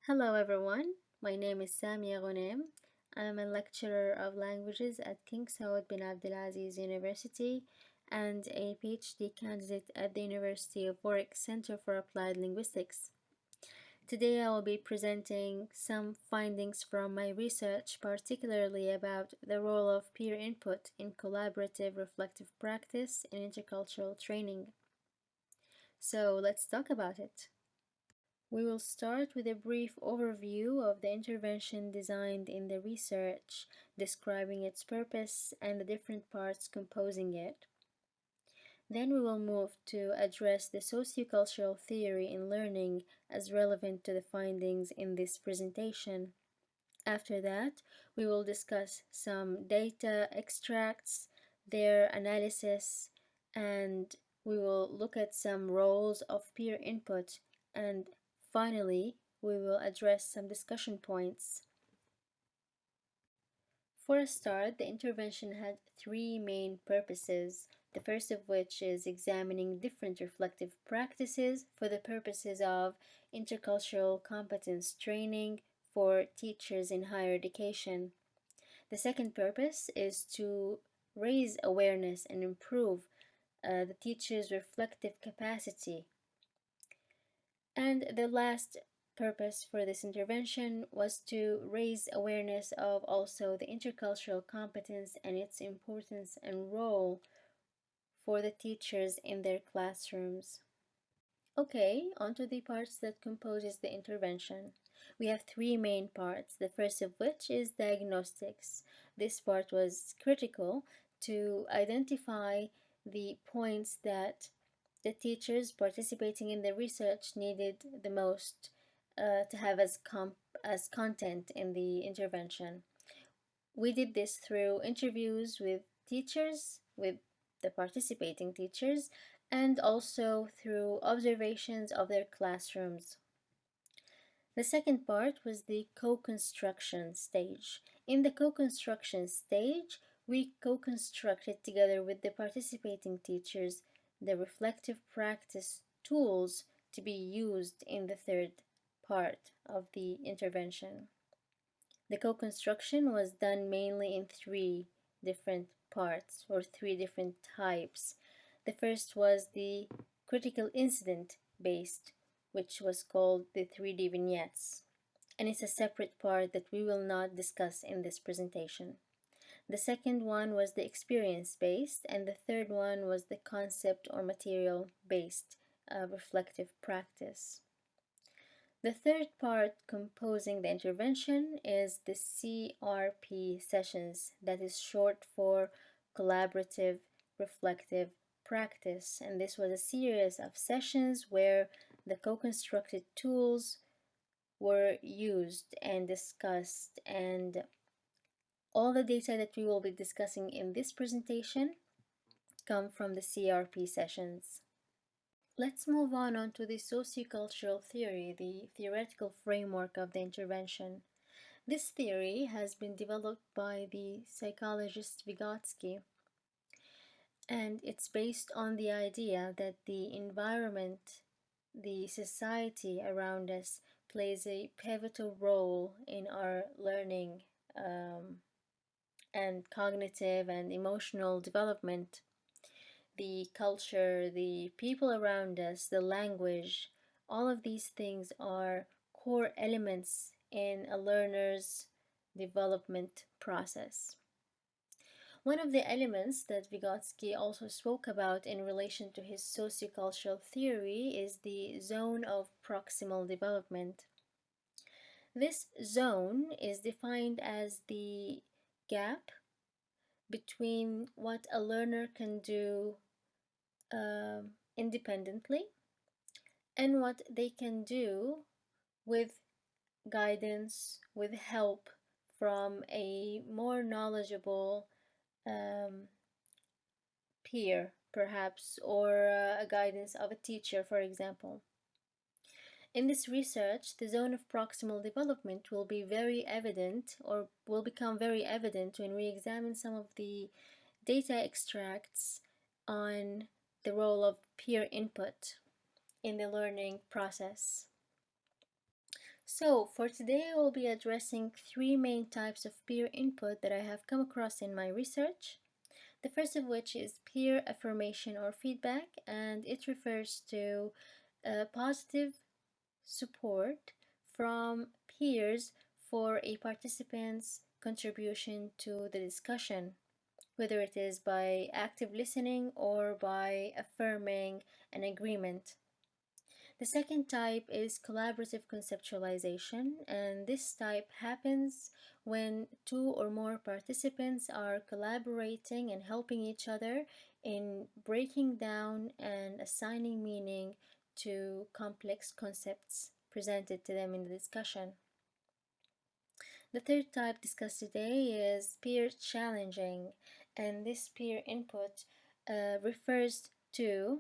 Hello everyone, my name is Samiah Ghounaim. I'm a lecturer of languages at King Saud bin Abdulaziz University and a PhD candidate at the University of Warwick Center for Applied Linguistics. Today I will be presenting some findings from my research, particularly about the role of peer input in collaborative reflective practice in intercultural training. So let's talk about it. We will start with a brief overview of the intervention designed in the research, describing its purpose and the different parts composing it. Then we will move to address the sociocultural theory in learning as relevant to the findings in this presentation. After that, we will discuss some data extracts, their analysis, and we will look at some roles of peer input, and finally, we will address some discussion points. For a start, the intervention had three main purposes, the first of which is examining different reflective practices for the purposes of intercultural competence training for teachers in higher education. The second purpose is to raise awareness and improve the teacher's reflective capacity. And the last purpose for this intervention was to raise awareness of also the intercultural competence and its importance and role for the teachers in their classrooms. Okay, on to the parts that composes the intervention. We have three main parts, the first of which is diagnostics. This part was critical to identify the points that the teachers participating in the research needed the most to have as content in the intervention. We did this through interviews with teachers, with the participating teachers, and also through observations of their classrooms. The second part was the co-construction stage. In the co-construction stage, we co-constructed together with the participating teachers the reflective practice tools to be used in the third part of the intervention. The co-construction was done mainly in three different parts or three different types. The first was the critical incident based, which was called the 3D vignettes, and it's a separate part that we will not discuss in this presentation. The second one was the experience based, and the third one was the concept or material based reflective practice. The third part composing the intervention is the CRP sessions, that is short for collaborative reflective practice, and this was a series of sessions where the co-constructed tools were used and discussed, and all the data that we will be discussing in this presentation come from the CRP sessions. Let's move on to the sociocultural theory, the theoretical framework of the intervention. This theory has been developed by the psychologist Vygotsky, and it's based on the idea that the environment, the society around us, plays a pivotal role in our learning and cognitive and emotional development. The culture, the people around us, the language, all of these things are core elements in a learner's development process. One of the elements that Vygotsky also spoke about in relation to his sociocultural theory is the zone of proximal development. This zone is defined as the gap between what a learner can do independently and what they can do with guidance, with help from a more knowledgeable peer, perhaps, or a guidance of a teacher, for example. In this research, the zone of proximal development will be very evident, or will become very evident when we examine some of the data extracts on the role of peer input in the learning process. So, for today, I will be addressing three main types of peer input that I have come across in my research. The first of which is peer affirmation or feedback, and it refers to positive support from peers for a participant's contribution to the discussion, whether it is by active listening or by affirming an agreement. The second type is collaborative conceptualization, and this type happens when two or more participants are collaborating and helping each other in breaking down and assigning meaning to complex concepts presented to them in the discussion. The third type discussed today is peer challenging, and this peer input refers to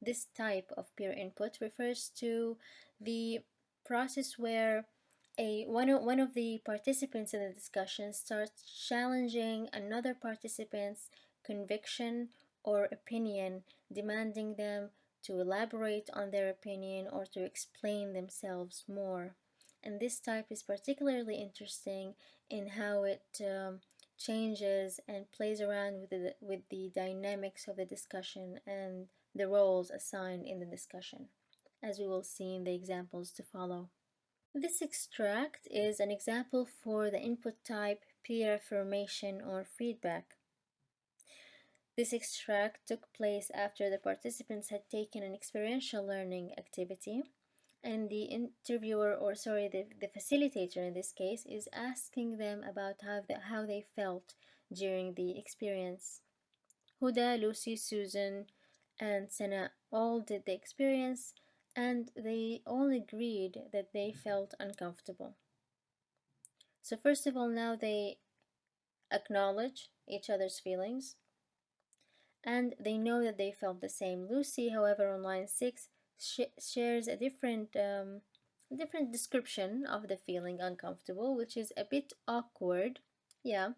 this type of peer input refers to the process where one of the participants in the discussion starts challenging another participant's conviction or opinion, demanding them to elaborate on their opinion or to explain themselves more. And this type is particularly interesting in how it changes and plays around with the dynamics of the discussion and the roles assigned in the discussion, as we will see in the examples to follow. This extract is an example for the input type peer affirmation or feedback. This extract took place after the participants had taken an experiential learning activity, and the interviewer, or sorry, the facilitator in this case, is asking them about how they felt during the experience. Huda, Lucy, Susan, and Sana all did the experience, and they all agreed that they felt uncomfortable. So first of all, now they acknowledge each other's feelings, and they know that they felt the same. Lucy, however, on line 6 shares a different description of the feeling uncomfortable, which is a bit awkward. Yeah.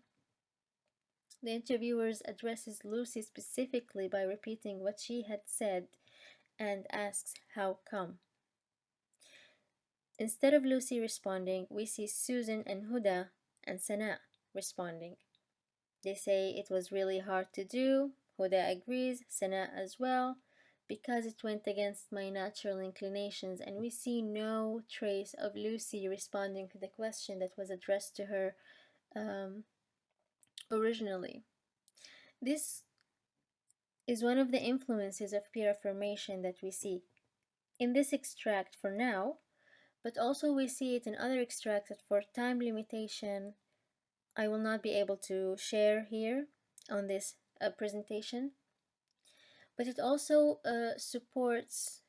The interviewers addresses Lucy specifically by repeating what she had said and asks how come. Instead of Lucy responding, we see Susan and Huda and Sana responding. They say it was really hard to do. Huda agrees, Sana as well, because it went against my natural inclinations, and we see no trace of Lucy responding to the question that was addressed to her originally. This is one of the influences of peer affirmation that we see in this extract for now, but also we see it in other extracts that for time limitation I will not be able to share here on this presentation. But it also supports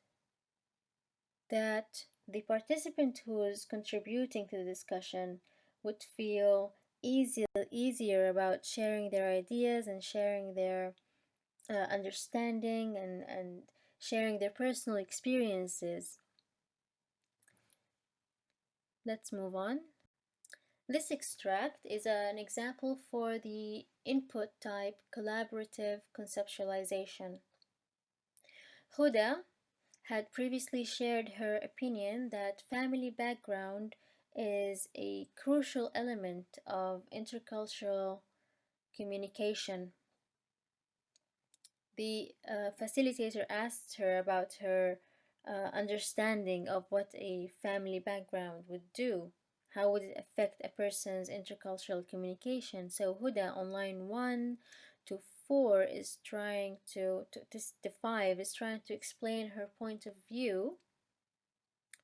that the participant who is contributing to the discussion would feel easier about sharing their ideas and sharing their understanding and sharing their personal experiences. Let's move on. This extract is an example for the input type collaborative conceptualization. Huda had previously shared her opinion that family background is a crucial element of intercultural communication. The facilitator asked her about her understanding of what a family background would do. How would it affect a person's intercultural communication? So Huda on line 1 to 4 is trying to 5 is trying to explain her point of view.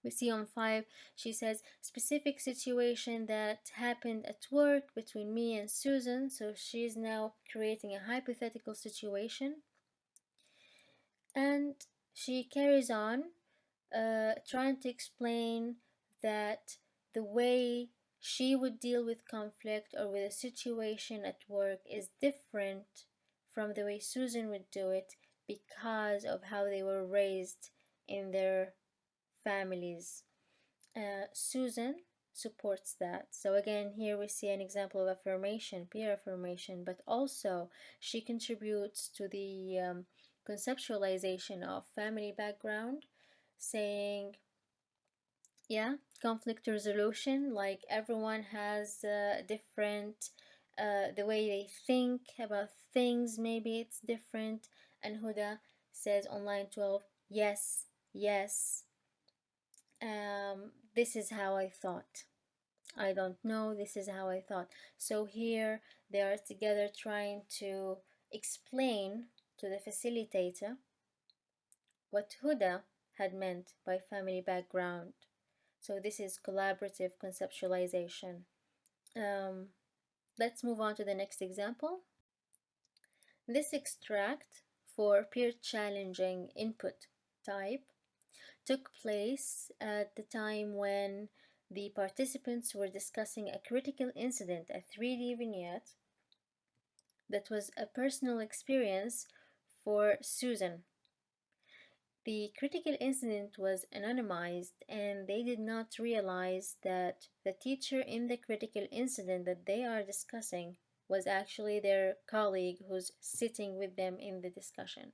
We see on 5, she says, specific situation that happened at work between me and Susan. So she's now creating a hypothetical situation. And she carries on trying to explain that the way she would deal with conflict or with a situation at work is different from the way Susan would do it because of how they were raised in their families. Susan supports that. So again, here we see an example of affirmation, peer affirmation, but also she contributes to the conceptualization of family background, saying Yeah, conflict resolution, like everyone has different, the way they think about things, maybe it's different. And Huda says on line 12, yes, yes, this is how I thought. I don't know, this is how I thought. So here they are together trying to explain to the facilitator what Huda had meant by family background. So this is collaborative conceptualization. Um, let's move on to the next example. This extract for peer challenging input type took place at the time when the participants were discussing a critical incident, a 3D vignette that was a personal experience for Susan. The critical incident was anonymized, and they did not realize that the teacher in the critical incident that they are discussing was actually their colleague who's sitting with them in the discussion.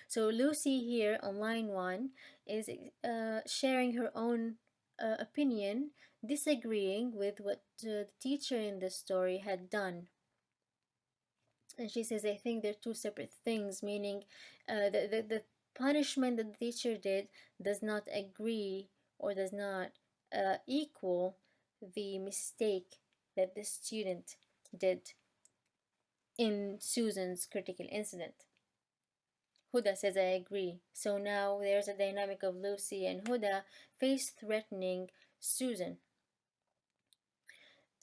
So Lucy here on line 1 is sharing her own opinion, disagreeing with what the teacher in the story had done. And she says, I think they're two separate things, meaning the punishment that the teacher did does not agree or does not equal the mistake that the student did in Susan's critical incident. Huda says, I agree. So now there's a dynamic of Lucy and Huda face threatening Susan.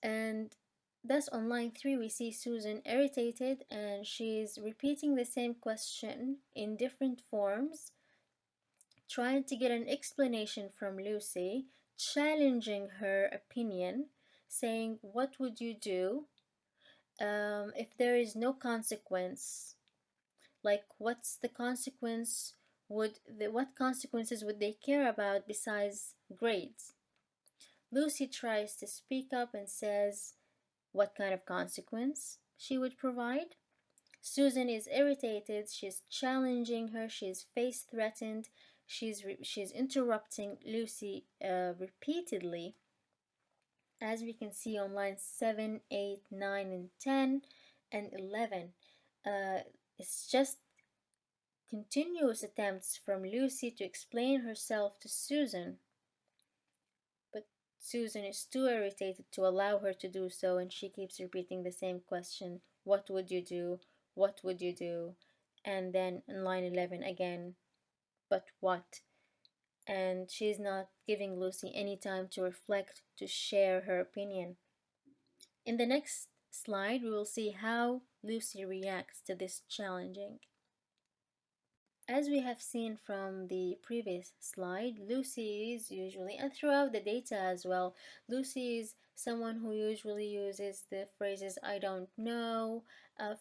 And thus on line 3 we see Susan irritated, and she's repeating the same question in different forms, trying to get an explanation from Lucy, challenging her opinion, saying, what would you do if there is no consequence? Like, what's the consequence? What consequences would they care about besides grades? Lucy tries to speak up and says what kind of consequence she would provide. Susan is irritated, she's challenging her, she's face threatened, she's interrupting Lucy repeatedly, as we can see on lines 7, 8, 9, and 10 and 11. It's just continuous attempts from Lucy to explain herself to Susan, but Susan is too irritated to allow her to do so, and she keeps repeating the same question, what would you do? What would you do? And then in line 11 again, but what? And she's not giving Lucy any time to reflect, to share her opinion. In the next slide, we will see how Lucy reacts to this challenging. As we have seen from the previous slide, Lucy is usually, and throughout the data as well, Lucy is someone who usually uses the phrases I don't know,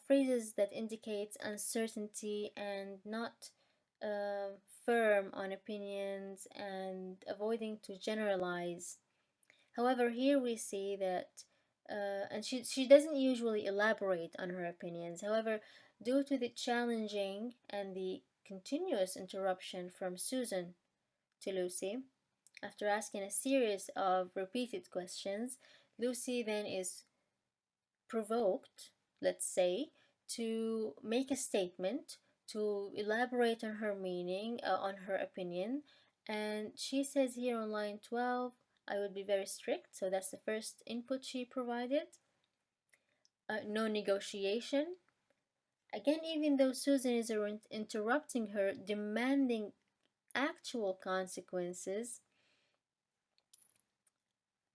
phrases that indicate uncertainty and not firm on opinions, and avoiding to generalize. However, here we see that, and she doesn't usually elaborate on her opinions. However, due to the challenging and the continuous interruption from Susan to Lucy, after asking a series of repeated questions, Lucy then is provoked, let's say, to make a statement, to elaborate on her meaning, on her opinion. And she says here on line 12, I would be very strict. So that's the first input she provided. No negotiation. Again, even though Susan is interrupting her, demanding actual consequences,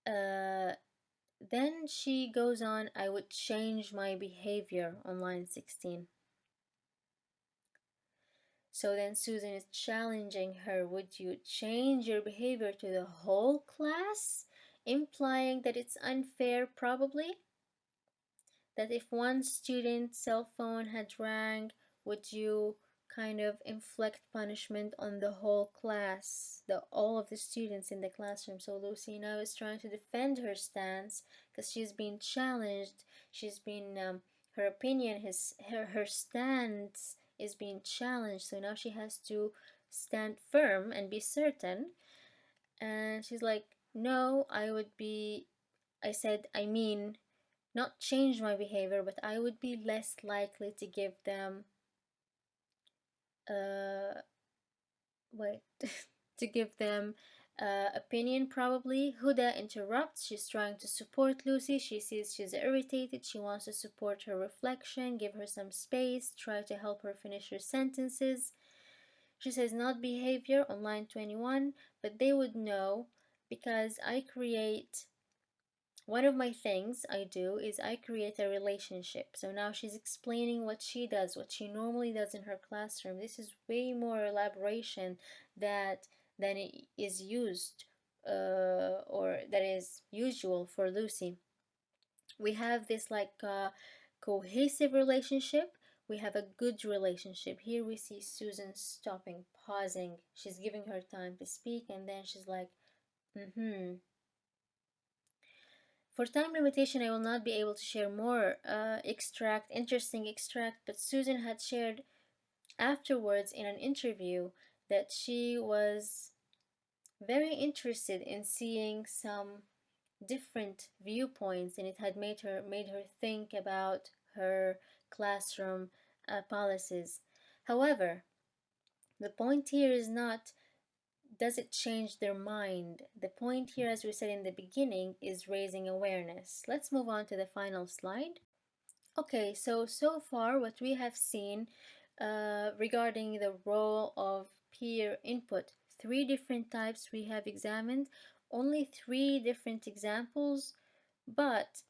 then she goes on, I would change my behavior on line 16. So then Susan is challenging her, would you change your behavior to the whole class? Implying that it's unfair, probably. That if one student's cell phone had rang, would you kind of inflict punishment on the whole class, all of the students in the classroom? So Lucy now is trying to defend her stance because she's been challenged. She's been her opinion, her stance is being challenged. So now she has to stand firm and be certain. And she's like, no, I said, I mean, not change my behavior, but I would be less likely to give them, uh, wait, to give them opinion probably. Huda interrupts. She's trying to support Lucy. She sees she's irritated. She wants to support her reflection, give her some space, try to help her finish her sentences. She says not behavior on line 21, but they would know because one of my things I do is I create a relationship. So now she's explaining what she does, what she normally does in her classroom. This is way more elaboration than it is used or that is usual for Lucy. We have this cohesive relationship. We have a good relationship. Here we see Susan stopping, pausing. She's giving her time to speak, and then she's like, For time limitation, I will not be able to share more interesting extract, but Susan had shared afterwards in an interview that she was very interested in seeing some different viewpoints, and it had made her think about her classroom policies. However, the point here is not does it change their mind. The point here, as we said in the beginning, is raising awareness. Let's move on to the final slide. Okay, so far what we have seen regarding the role of peer input, three different types we have examined, only three different examples, but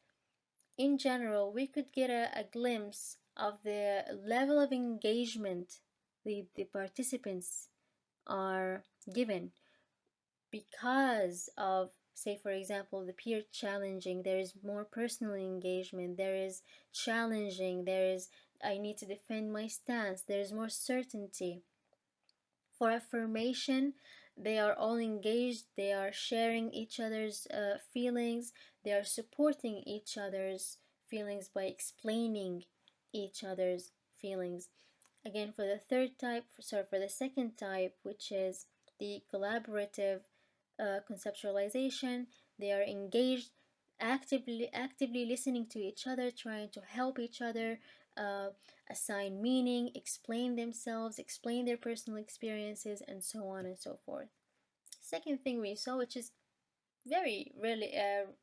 in general we could get a glimpse of the level of engagement the participants are given because of, say for example, the peer challenging. There is more personal engagement, there is challenging, there is I need to defend my stance, there is more certainty. For affirmation, they are all engaged, they are sharing each other's feelings, they are supporting each other's feelings by explaining each other's feelings. Again, for the for the second type, which is the collaborative conceptualization, they are engaged, actively listening to each other, trying to help each other uh, assign meaning, explain themselves, explain their personal experiences, and so on and so forth. Second thing we saw, which is very really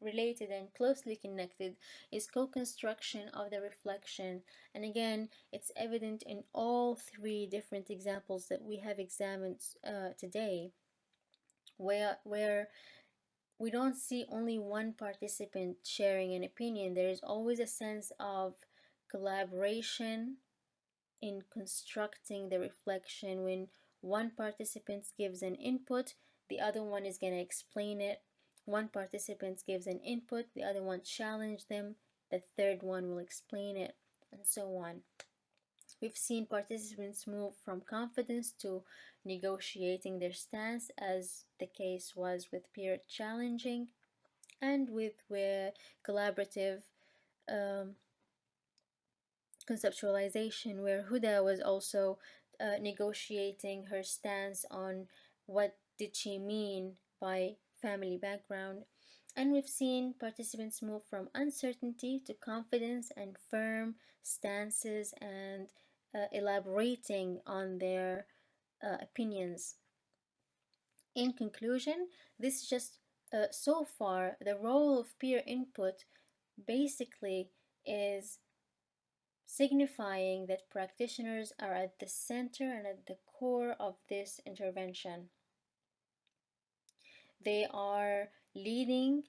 related and closely connected, is co-construction of the reflection. And again, it's evident in all three different examples that we have examined today, where we don't see only one participant sharing an opinion. There is always a sense of collaboration in constructing the reflection. When one participant gives an input, the other one is going to explain it. One participant gives an input, the other one challenge them, the third one will explain it, and so on. We've seen participants move from confidence to negotiating their stance, as the case was with peer challenging, and with collaborative um, conceptualization, where Huda was also negotiating her stance on what did she mean by family background. And we've seen participants move from uncertainty to confidence and firm stances, and elaborating on their opinions. In conclusion, this is just so far the role of peer input basically is signifying that practitioners are at the center and at the core of this intervention. They are leading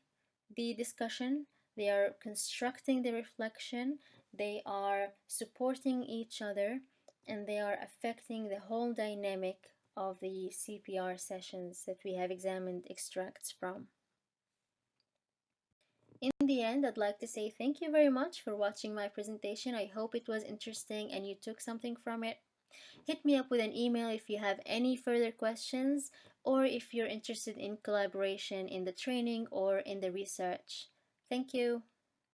the discussion, they are constructing the reflection, they are supporting each other, and they are affecting the whole dynamic of the CPR sessions that we have examined extracts from. In the end, I'd like to say thank you very much for watching my presentation. I hope it was interesting and you took something from it. Hit me up with an email if you have any further questions, or if you're interested in collaboration in the training or in the research. Thank you.